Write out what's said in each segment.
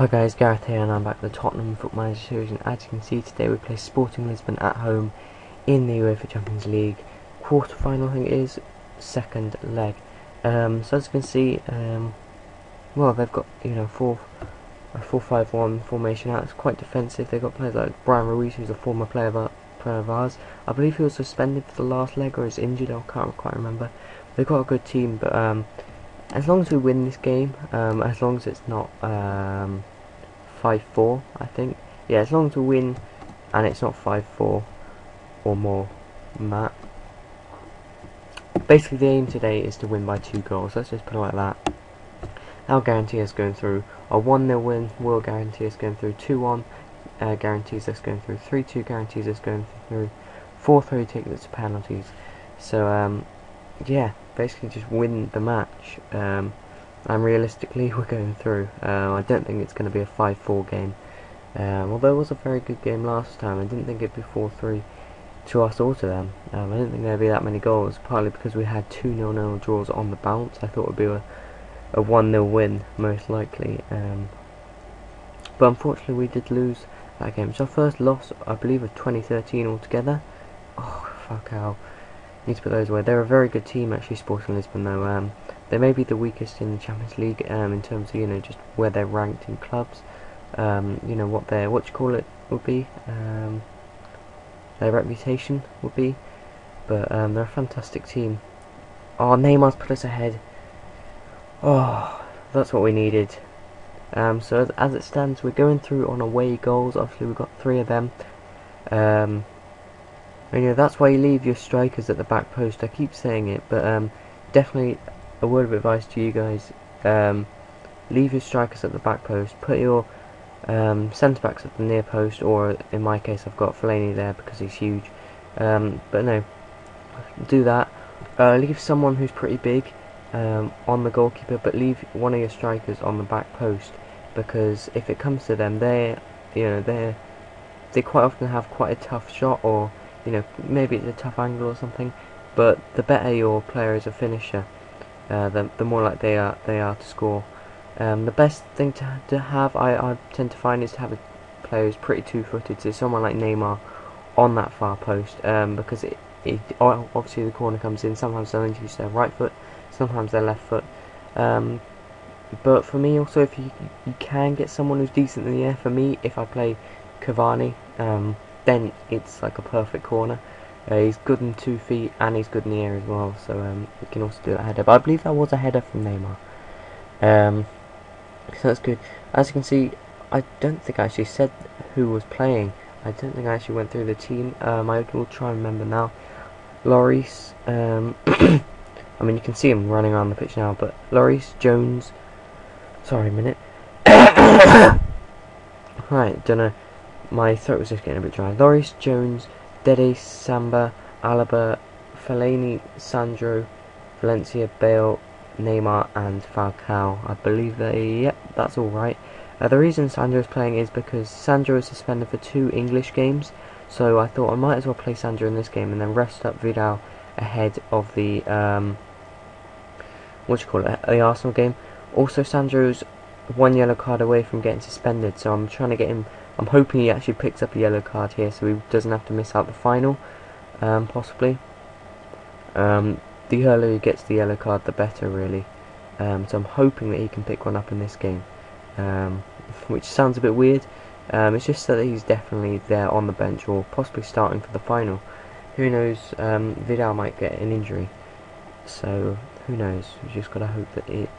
Hi guys, Gareth here and I'm back with the Tottenham Football Manager series, and as you can see today we play Sporting Lisbon at home in the UEFA Champions League quarter-final. I think it is, second leg. So as you can see, well, they've got a 4-5-1 formation out. It's quite defensive. They've got players like Brian Ruiz, who's a former player of ours. I believe he was suspended for the last leg or is injured, I can't quite remember. They've got a good team, but as long as we win this game, as long as it's not 5-4, I think. Yeah, as long as we win and it's not 5-4 or more than that. Basically, the aim today is to win by 2 goals. Let's just put it like that. That'll guarantee us going through. A 1-0 win will guarantee us going through. 2-1 guarantees us going through. 3-2 guarantees us going through. 4-3 takes us to penalties. So, yeah, basically just win the match. And realistically, we're going through. I don't think it's going to be a 5-4 game. Although it was a very good game last time, I didn't think it'd be 4-3 to us or to them. I didn't think there'd be that many goals, partly because we had 2 0-0 draws on the bounce. I thought it would be a 1-0 win, most likely. But unfortunately, we did lose that game. It's our first loss, I believe, of 2013 altogether. Oh, fuck hell. Need to put those away. They're a very good team, actually, Sporting Lisbon, though. They may be the weakest in the Champions League in terms of, just where they're ranked in clubs. What their, would be. Their reputation would be. But they're a fantastic team. Oh, Neymar's put us ahead. Oh, that's what we needed. So as it stands, we're going through on away goals. Obviously, we've got 3 of them. That's why you leave your strikers at the back post. I keep saying it, but definitely a word of advice to you guys. Leave your strikers at the back post. Put your centre backs at the near post, or in my case, I've got Fellaini there because he's huge. But no, do that. Leave someone who's pretty big on the goalkeeper, but leave one of your strikers on the back post, because if it comes to them, they quite often have quite a tough shot, or maybe it's a tough angle or something. But the better your player is a finisher, the more likely they are to score. The best thing to have, I tend to find, is to have a player who's pretty two-footed, so someone like Neymar on that far post, because obviously the corner comes in. Sometimes they'll use their right foot, sometimes their left foot. But for me, also, if you can get someone who's decent in the air, for me, if I play Cavani, then it's like a perfect corner. He's good in 2 feet and he's good in the air as well, so he can also do that header. But I believe that was a header from Neymar. So that's good. As you can see, I don't think I actually said who was playing. I don't think I actually went through the team. I will try and remember now. Lloris, I mean, you can see him running around the pitch now, but Lloris, Jones, sorry a minute. Right, don't know, my throat was just getting a bit dry. Lloris, Jones, Dede, Samba, Alaba, Fellaini, Sandro, Valencia, Bale, Neymar and Falcao. I believe that's all right. The reason Sandro is playing is because Sandro is suspended for 2 English games, so I thought I might as well play Sandro in this game and then rest up Vidal ahead of the the Arsenal game. Also, Sandro's 1 yellow card away from getting suspended, so I'm trying to get him. I'm hoping he actually picks up a yellow card here, so he doesn't have to miss out the final, possibly. The earlier he gets the yellow card, the better, really. So I'm hoping that he can pick one up in this game, which sounds a bit weird. It's just that he's definitely there on the bench, or possibly starting for the final. Who knows? Vidal might get an injury, so who knows? We've just got to hope that it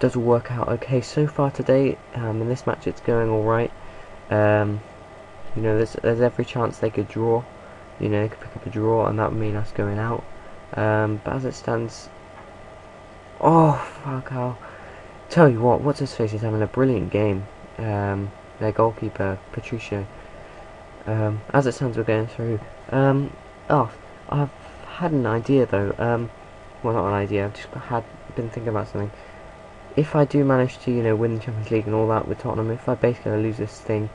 does work out okay. So far today, in this match, it's going all right. There's every chance they could draw. They could pick up a draw, and that would mean us going out. But as it stands, oh fuck hell! Tell you what, what's his face is having a brilliant game. Their goalkeeper Patricio. As it stands, we're going through. I've had an idea though. Well, not an idea. I've just been thinking about something. If I do manage to, win the Champions League and all that with Tottenham, if I basically lose this thing,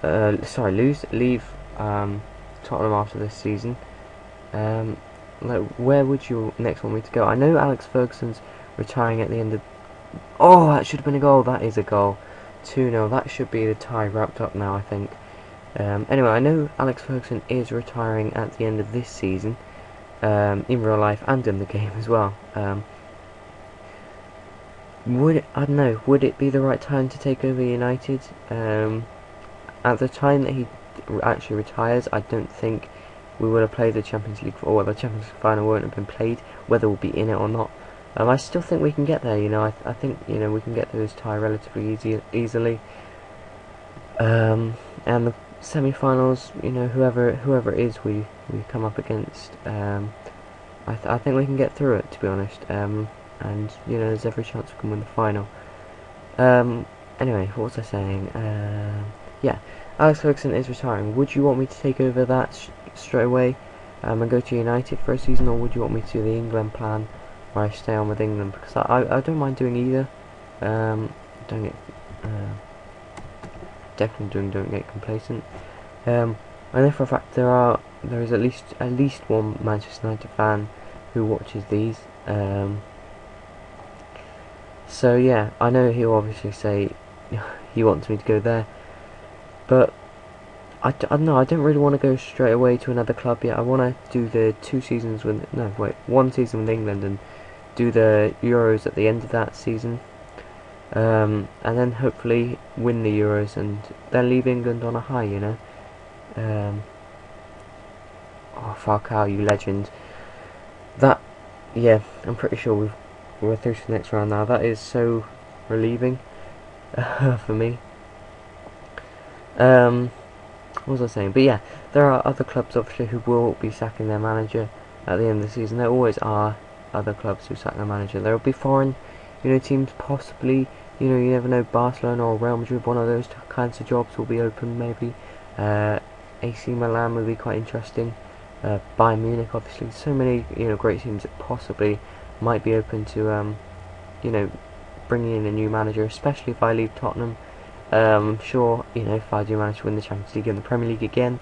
leave Tottenham after this season, where would you next want me to go? I know Alex Ferguson's retiring at the end of... Oh, that should have been a goal. That is a goal. 2-0. That should be the tie wrapped up now, I think. Anyway, I know Alex Ferguson is retiring at the end of this season, in real life and in the game as well. I don't know, would it be the right time to take over United? At the time that he actually retires, I don't think we would have played the Champions League, or the Champions League final won't have been played, whether we'll be in it or not. I still think we can get there, you know. I think, you know, we can get through this tie relatively easily. And the semi-finals, you know, whoever it is we come up against, I think we can get through it, to be honest. And you know, there's every chance we can win the final. Anyway, what was I saying? Yeah, Alex Ferguson is retiring. Would you want me to take over that straight away and go to United for a season, or would you want me to do the England plan where I stay on with England? Because I don't mind doing either. Don't get definitely don't get complacent. I know for a fact there is at least one Manchester United fan who watches these. So yeah, I know he'll obviously say he wants me to go there, but I don't know, I don't really want to go straight away to another club yet. I want to do the 1 season with England and do the Euros at the end of that season, and then hopefully win the Euros and then leave England on a high, you know. Oh, Falcao, you legend. That, yeah, I'm pretty sure we're through to the next round now. That is so relieving for me. What was I saying? But yeah, there are other clubs obviously who will be sacking their manager at the end of the season. There always are other clubs who sack their manager. There will be foreign, you know, teams possibly. You know, you never know. Barcelona or Real Madrid, one of those kinds of jobs will be open maybe. AC Milan will be quite interesting. Bayern Munich, obviously. So many, you know, great teams that possibly might be open to, you know, bringing in a new manager, especially if I leave Tottenham. I'm sure, you know, if I do manage to win the Champions League and the Premier League again,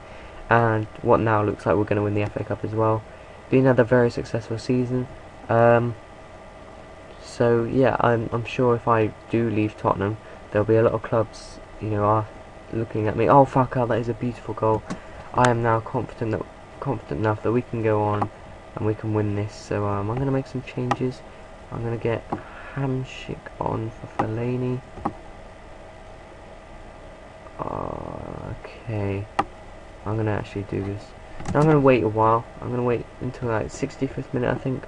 and what now looks like we're going to win the FA Cup as well, be another very successful season. So yeah, I'm sure if I do leave Tottenham, there'll be a lot of clubs, you know, are looking at me. Oh, Falcao, that is a beautiful goal. I am now confident enough that we can go on and we can win this. So I'm going to make some changes. I'm going to get Hamsik on for Fellaini. Okay, I'm going to actually do this. Now I'm going to wait a while. I'm going to wait until like 65th minute, I think.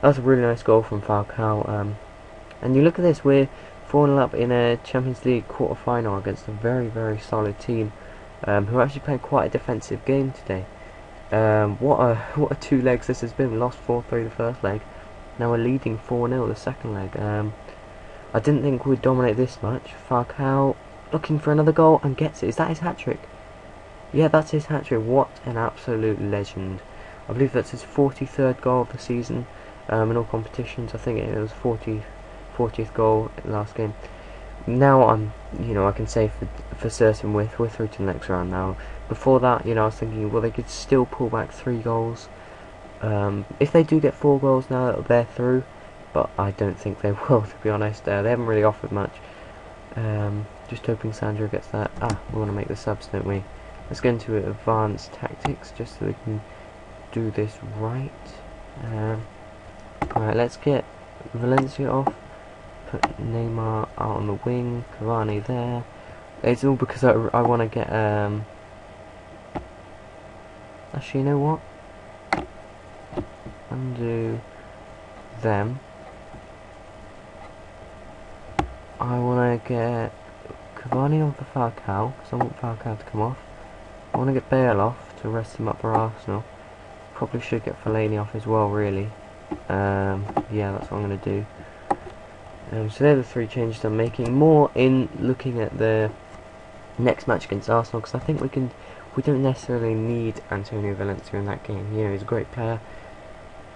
That's a really nice goal from Falcao. And you look at this, we're 4-0 up in a Champions League quarter-final against a very, very solid team, who actually played quite a defensive game today. What a 2 legs this has been. We lost 4-3 the first leg. Now we're leading 4-0 the second leg. I didn't think we'd dominate this much. Falcao looking for another goal and gets it. Is that his hat-trick? Yeah, that's his hat-trick. What an absolute legend. I believe that's his 43rd goal of the season in all competitions. I think it was 40th goal last game. Now I can say for certain we're through to the next round now. Before that, you know, I was thinking, well, they could still pull back 3 goals. If they do get 4 goals now, they're through. But I don't think they will, to be honest. They haven't really offered much. Just hoping Sandro gets that. We want to make the subs, don't we? Let's get into advanced tactics, just so we can do this right. Alright, let's get Valencia off. Put Neymar out on the wing. Cavani there. It's all because I want to get... Actually, you know what? Undo them. I want to get Cavani on for Falcao, because I want Falcao to come off. I want to get Bale off to rest him up for Arsenal. Probably should get Fellaini off as well, really. Yeah, that's what I'm going to do. So they're the 3 changes I'm making. More in looking at the next match against Arsenal, because I think we don't necessarily need Antonio Valencia in that game. You know, he's a great player.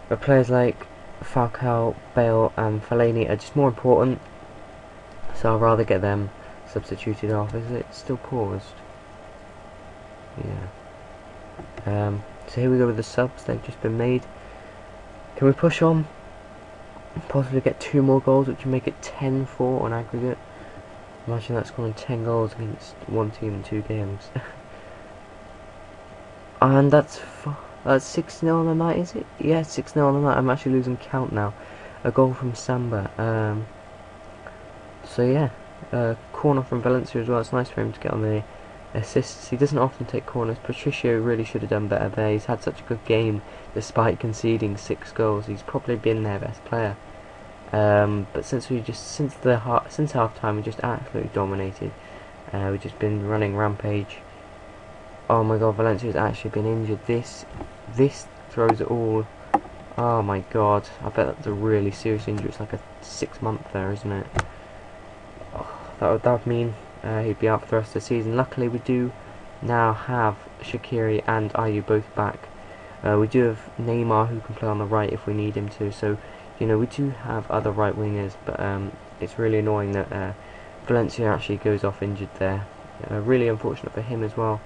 But players like Falcao, Bale and Fellaini are just more important. So I'll rather get them substituted off. Is it still paused? Yeah. So here we go with the subs. They've just been made. Can we push on? Possibly get 2 more goals, which would make it 10-4 on aggregate. Imagine that, scoring 10 goals against one team in 2 games. And that's 6-0 on the night, is it? Yeah, 6-0 on the night. I'm actually losing count now. A goal from Samba. So yeah, corner from Valencia as well. It's nice for him to get on the assists. He doesn't often take corners. Patricio really should have done better there. He's had such a good game despite conceding 6 goals. He's probably been their best player. But since half time, we just absolutely dominated. We've just been running rampage. Oh my god, Valencia's actually been injured. This throws it all. Oh my god, I bet that's a really serious injury. It's like a 6-month there, isn't it? Oh, that would mean he'd be out for the rest of the season. Luckily, we do now have Shaqiri and Ayew both back. We do have Neymar who can play on the right if we need him to. So, you know, we do have other right wingers, but it's really annoying that Valencia actually goes off injured there. Really unfortunate for him as well,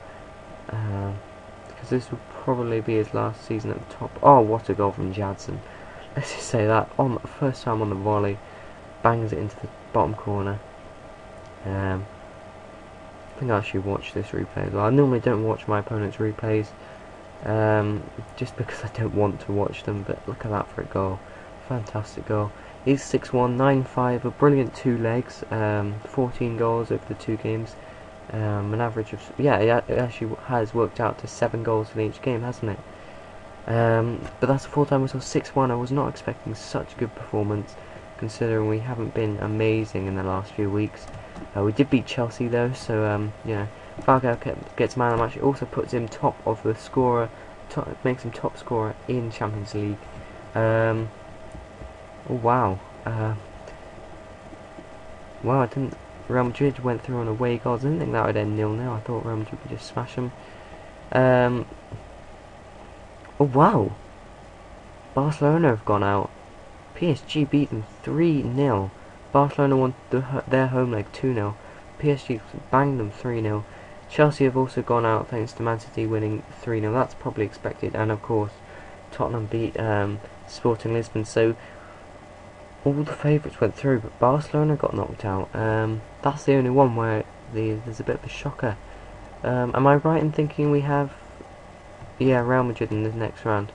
because this will probably be his last season at the top. Oh, what a goal from Jadson! Let's just say that on the first time on the volley, bangs it into the bottom corner. I think I should watch this replay as well. I normally don't watch my opponent's replays, just because I don't want to watch them. But look at that for a goal! Fantastic goal. He's 6'1", 9'5", a brilliant 2 legs, 14 goals over the 2 games, an average of, yeah, it actually has worked out to 7 goals in each game, hasn't it? But that's a full-time whistle, 6-1. I was not expecting such a good performance, considering we haven't been amazing in the last few weeks. We did beat Chelsea though, so yeah, Falcao gets man of the match. It also puts him top of the scorer, makes him top scorer in Champions League. Oh wow! Wow! Real Madrid went through on away goals. I didn't think that would end 0-0. I thought Real Madrid would just smash them. Oh wow! Barcelona have gone out. PSG beat them 3-0. Barcelona won their home leg 2-0. PSG banged them 3-0. Chelsea have also gone out thanks to Man City winning 3-0. That's probably expected. And of course, Tottenham beat Sporting Lisbon. So all the favourites went through, but Barcelona got knocked out. That's the only one where there's a bit of a shocker. Am I right in thinking we have, yeah, Real Madrid in the next round?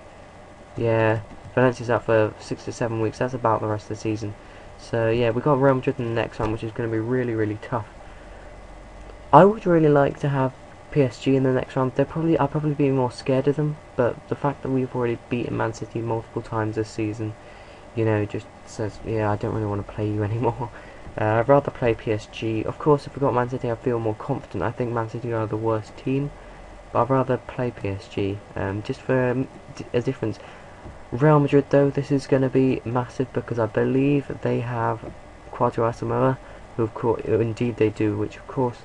Yeah, Valencia's out for 6 to 7 weeks. That's about the rest of the season. So yeah, we got Real Madrid in the next round, which is going to be really, really tough. I would really like to have PSG in the next round. I'll probably be more scared of them, but the fact that we've already beaten Man City multiple times this season, you know, just says, yeah, I don't really want to play you anymore. I'd rather play PSG. Of course, if we got Man City, I feel more confident. I think Man City are the worst team, but I'd rather play PSG, just for a difference. Real Madrid, though, this is going to be massive because I believe they have Quadro Asamoah, who indeed they do, which of course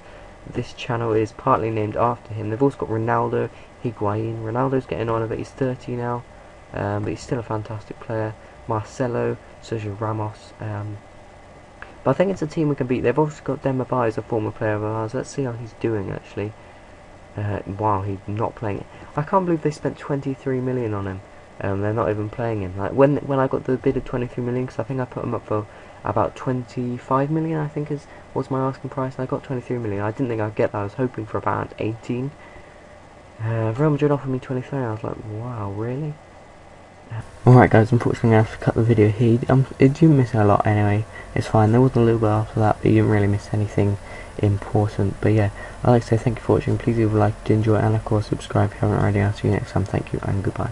this channel is partly named after him. They've also got Ronaldo, Higuain. Ronaldo's getting on a bit, he's 30 now, but he's still a fantastic player. Marcelo, Sergio Ramos, but I think it's a team we can beat. They've also got Dembaba as a former player of ours. Let's see how he's doing actually. Wow, he's not playing it. I can't believe they spent 23 million on him. They're not even playing him. Like when I got the bid of 23 million, because I think I put him up for about 25 million. I think was my asking price, and I got 23 million. I didn't think I'd get that. I was hoping for about 18. Real Madrid offered me 23. I was like, wow, really? Alright guys, unfortunately I have to cut the video here. It didn't miss a lot anyway. It's fine. There was a little bit after that, but you didn't really miss anything important. But yeah, I'd like to say thank you for watching. Please leave a like if you enjoy it, and of course subscribe if you haven't already. I'll see you next time. Thank you and goodbye.